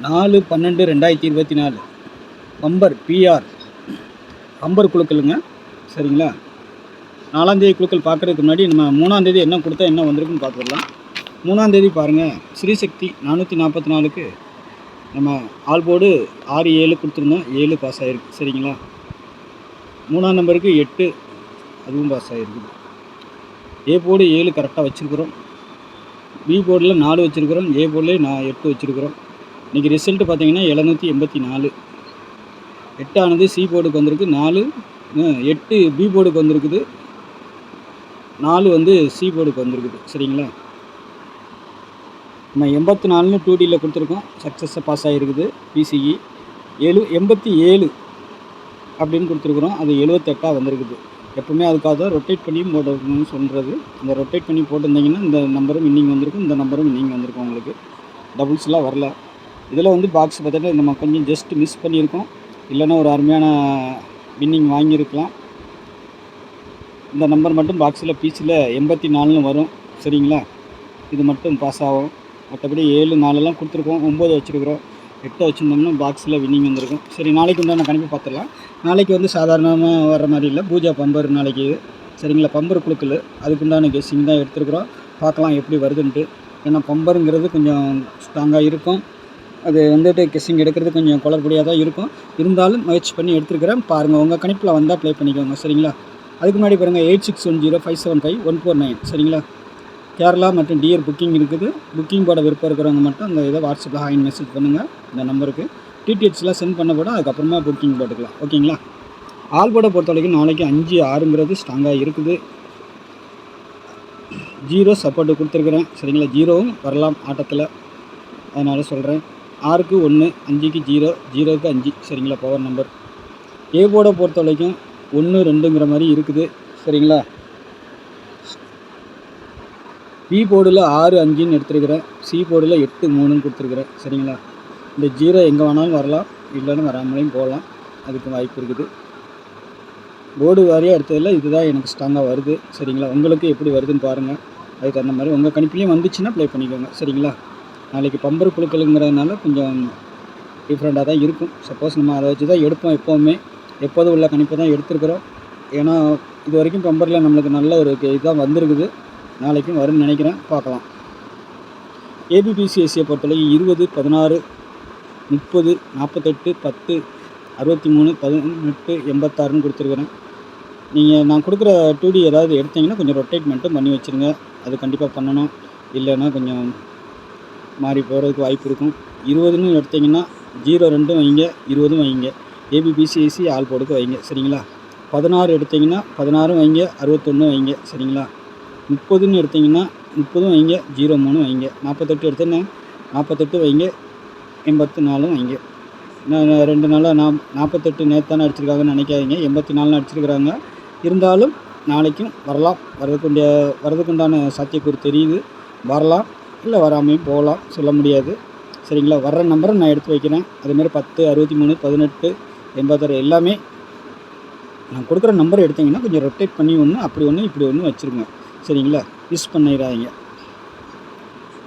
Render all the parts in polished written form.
4/12/2024 bumper PR bumper குழுக்களுங்க. சரிங்களா? 4ஆம் தேதி குழுக்கள் பார்க்குறதுக்கு முன்னாடி நம்ம 3ஆம் தேதி என்ன கொடுத்தா என்ன வந்திருக்குன்னு பார்த்துடலாம். 3ஆம் தேதி பாருங்கள், ஸ்ரீசக்தி 444க்கு நம்ம ஆல் போர்டு 6 7 கொடுத்துருந்தோம். 7 பாஸ் ஆகிருக்கு. சரிங்களா? 3ஆம் நம்பருக்கு 8 அதுவும் பாஸ் ஆகிருக்குது. ஏ போர்டு 7 கரெக்டாக வச்சுருக்குறோம். பி போர்டில் 4 வச்சுருக்குறோம். ஏ போர்டில் 8 வச்சுருக்குறோம். இன்றைக்கி ரிசல்ட்டு பார்த்தீங்கன்னா 784. 8 ஆனது சி போர்டுக்கு வந்திருக்கு. 8 பி போர்டுக்கு வந்திருக்குது. 4 வந்து சி போர்டுக்கு வந்திருக்குது. சரிங்களா? நம்ம 84ன்னு 2Dயில் கொடுத்துருக்கோம். சக்ஸஸாக பாஸ் ஆகிருக்குது. பிசிஇ 87 அப்படின்னு கொடுத்துருக்குறோம். அது 78ஆக வந்திருக்குது. எப்பவுமே அதுக்காக தான் ரொட்டேட் பண்ணி போடணும்னு சொல்கிறது. இந்த ரொட்டேட் பண்ணி போட்டிருந்தீங்கன்னா இந்த நம்பரும் இன்னிங் வந்திருக்கும், இந்த நம்பரும் இன்னிங் வந்திருக்கும். உங்களுக்கு டபுள்ஸ்லாம் வரல. இதில் வந்து பாக்ஸ் பார்த்துட்டு நம்ம கொஞ்சம் ஜஸ்ட் மிஸ் பண்ணியிருக்கோம். இல்லைன்னா ஒரு அருமையான வின்னிங் வாங்கியிருக்கலாம். இந்த நம்பர் மட்டும் பாக்ஸில் பீச்சில் 84ன்னு வரும். சரிங்களா? இது மட்டும் பாஸ் ஆகும். மற்றபடி 7 4 கொடுத்துருக்கோம். 9 வச்சுருக்குறோம். 8 வச்சுருந்தோம்னா பாக்ஸில் வின்னிங் வந்திருக்கும். சரி, நாளைக்கு உண்டான கணிப்பு பார்த்துடலாம். நாளைக்கு வந்து சாதாரணமாக வர்ற மாதிரி இல்லை, பூஜா பம்பர் நாளைக்கு. சரிங்களா? பம்பர் குழுக்கள் அதுக்குண்டான கெஸ்ஸிங் தான் எடுத்துருக்குறோம். பார்க்கலாம் எப்படி வருதுன்ட்டு. ஏன்னா பம்பருங்கிறது கொஞ்சம் ஸ்ட்ராங்காக இருக்கும். அது வந்துட்டு கெஸ்ஸிங் எடுக்கிறது கொஞ்சம் குளறுபடியாக தான் இருக்கும். இருந்தாலும் முயற்சி பண்ணி எடுத்துருக்கிறேன். பாருங்கள், உங்கள் கணிப்பில் வந்தால் ப்ளே பண்ணிக்கோங்க. சரிங்களா? அதுக்கு முன்னாடி பாருங்கள், 86105759. சரிங்களா? கேரளா மற்றும் டிஆர் புக்கிங் இருக்குது. புக்கிங் போட விருப்பம் இருக்கிறவங்க மட்டும் அந்த இதை வாட்ஸ்அப்பில் ஹாயின் மெசேஜ் பண்ணுங்கள். இந்த நம்பருக்கு டிடிஹெச்லாம் சென்ட் பண்ண போட அதுக்கப்புறமா புக்கிங் போட்டுக்கலாம். ஓகேங்களா? ஆல் போர்டை பொறுத்த வரைக்கும் நாளைக்கு 5 6ங்கிறது ஸ்ட்ராங்காக இருக்குது. 0 சப்போர்ட்டு கொடுத்துருக்குறேன். சரிங்களா? 0வும் வரலாம் ஆட்டத்தில், அதனால் சொல்கிறேன். 6க்கு 1, 5க்கு 0, 0க்கு 5. சரிங்களா? Power number. ஏ போர்டை பொறுத்த வரைக்கும் 1 2ங்கிற மாதிரி இருக்குது. சரிங்களா? பி போர்டில் 6 5ன்னு எடுத்துருக்கிறேன். சி போர்டில் 8 3ன்னு கொடுத்துருக்குறேன். சரிங்களா? இந்த 0 எங்கே வேணாலும் வரலாம், இல்லைன்னு வராமலையும் போகலாம். அதுக்கு வாய்ப்பு இருக்குது. போர்டு வாரியாக எடுத்ததில் இதுதான் எனக்கு ஸ்ட்ராங்காக வருது. சரிங்களா? உங்களுக்கு எப்படி வருதுன்னு பாருங்கள். அதுக்கு தகுந்த மாதிரி உங்கள் கணிப்புலேயும் வந்துச்சுன்னா ப்ளே பண்ணிக்கோங்க. சரிங்களா? நாளைக்கு பம்பர் குழுக்களுங்கிறதுனால கொஞ்சம் டிஃப்ரெண்ட்டாக தான் இருக்கும். சப்போஸ் நம்ம அதை வச்சு தான் எடுப்போம். எப்போதும் உள்ள கணிப்பை தான் எடுத்துருக்குறோம். ஏன்னா இது வரைக்கும் பம்பரில் நம்மளுக்கு நல்ல ஒரு இதுதான் வந்திருக்குது. நாளைக்கும் வரும்னு நினைக்கிறேன். பார்க்கலாம். ஏபிபிசிஎஸ்சியை பொறுத்தவரைக்கும் 20 16 30 48 10 63 18 86ன்னு கொடுத்துருக்குறேன். நான் கொடுக்குற 2D ஏதாவது எடுத்தீங்கன்னா கொஞ்சம் ரொட்டேட் மட்டும் பண்ணி வச்சுருங்க. அது கண்டிப்பாக பண்ணணும். இல்லைன்னா கொஞ்சம் மாறி போகிறதுக்கு வாய்ப்பு இருக்கும். 20ன்னு எடுத்திங்கன்னா 0 2ம் வைங்க, 20ம் வைங்க. ஏபிபிசிஎஸ்சி ஆல் போர்டுக்கு வைங்க. சரிங்களா? 16 எடுத்திங்கன்னா 16ம் வைங்க, 61 வைங்க. சரிங்களா? 30ன்னு எடுத்திங்கன்னா 30ம் வைங்க, 0 3 வைங்க. 48 எடுத்தேன்னா 48 வைங்க, 84ம் வைங்க. நான் 2 நாளாக 48 நேற்று அடிச்சிருக்காங்கன்னு நினைக்காதீங்க. 84 அடிச்சிருக்கிறாங்க. இருந்தாலும் நாளைக்கும் வரலாம். வரதுக்குண்டான சாத்தியக்கூறு தெரியுது. வரலாம், இல்லை வராமையும் போகலாம், சொல்ல முடியாது. சரிங்களா? வர்ற நம்பரை நான் எடுத்து வைக்கிறேன். அதுமாரி 10 63 18 86 எல்லாமே நான் கொடுக்குற நம்பர் எடுத்திங்கன்னா கொஞ்சம் ரொட்டேட் பண்ணி அப்படி இப்படி வச்சுருங்க. சரிங்களா? மிஸ் பண்ணிடாதீங்க.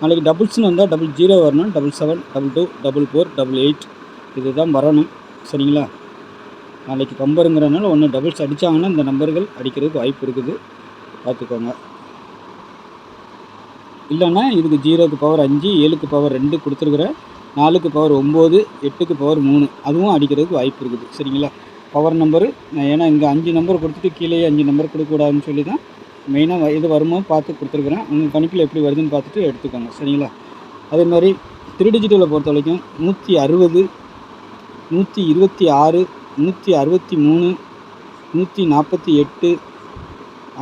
நாளைக்கு டபுள்ஸ்னு வந்தால் 00 வரணும், 77 22 44 88 இதுதான் வரணும். சரிங்களா? நாளைக்கு பம்பருங்கிறனால ஒன்று டபுள்ஸ் அடித்தாங்கன்னா இந்த நம்பர்கள் அடிக்கிறதுக்கு வாய்ப்பு இருக்குது. பார்த்துக்கோங்க. இல்லைன்னா இதுக்கு 0க்கு பவர் 5, 7க்கு பவர் 2 கொடுத்துருக்குறேன். 4க்கு பவர் 9, 8க்கு பவர் 3 அதுவும் அடிக்கிறதுக்கு வாய்ப்பு இருக்குது. சரிங்களா? பவர் நம்பரு ஏன்னா இங்கே 5 நம்பர் கொடுத்துட்டு கீழே 5 நம்பர் கொடுக்கக்கூடாதுன்னு சொல்லி தான் மெயினாக இது வருமோ பார்த்து கொடுத்துருக்குறேன். உங்கள் கணிப்பில் எப்படி வருதுன்னு பார்த்துட்டு எடுத்துக்கோங்க. சரிங்களா? அதே மாதிரி 3 டிஜிட்டில் பொறுத்த வரைக்கும் 160 126 163 148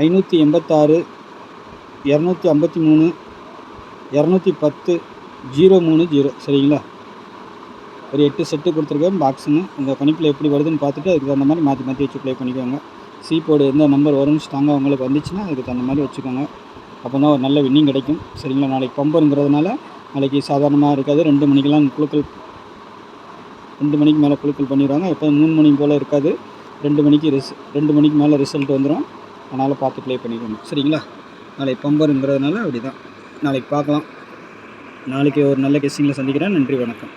586 253 210 030. சரிங்களா? ஒரு 8 செட்டு கொடுத்துருக்கேன் பாக்ஸுன்னு. உங்கள் கணிப்பில் எப்படி வருதுன்னு பார்த்துட்டு அதுக்கு தகுந்த மாதிரி மாற்றி வச்சு ப்ளே பண்ணிக்கோங்க. சி போர்டு எந்த நம்பர் வரும்னு ஸ்ட்ராங்காக உங்களுக்கு வந்துச்சுன்னா அதுக்கு தகுந்த மாதிரி வச்சுக்கோங்க. அப்போ தான் ஒரு நல்ல வின்னிங் கிடைக்கும். சரிங்களா? நாளைக்கு பம்பருங்கிறதுனால நாளைக்கு சாதாரணமாக இருக்காது. 2 மணிக்கெல்லாம் குழுக்கள் 2 மணிக்கு மேலே குழுக்கள் பண்ணிடுவாங்க. எப்போ 3 மணி போல் இருக்காது. 2 மணிக்கு மேலே ரிசல்ட் வந்துடும். அதனால் பார்த்து ப்ளே பண்ணிக்கோங்க. சரிங்களா? நாளைக்கு பம்பருங்கிறதுனால அப்படி தான். நாளைக்கு பார்க்கலாம். நாளைக்கு ஒரு நல்ல கெஸ்ஸிங்கில் சந்திக்கிறேன். நன்றி, வணக்கம்.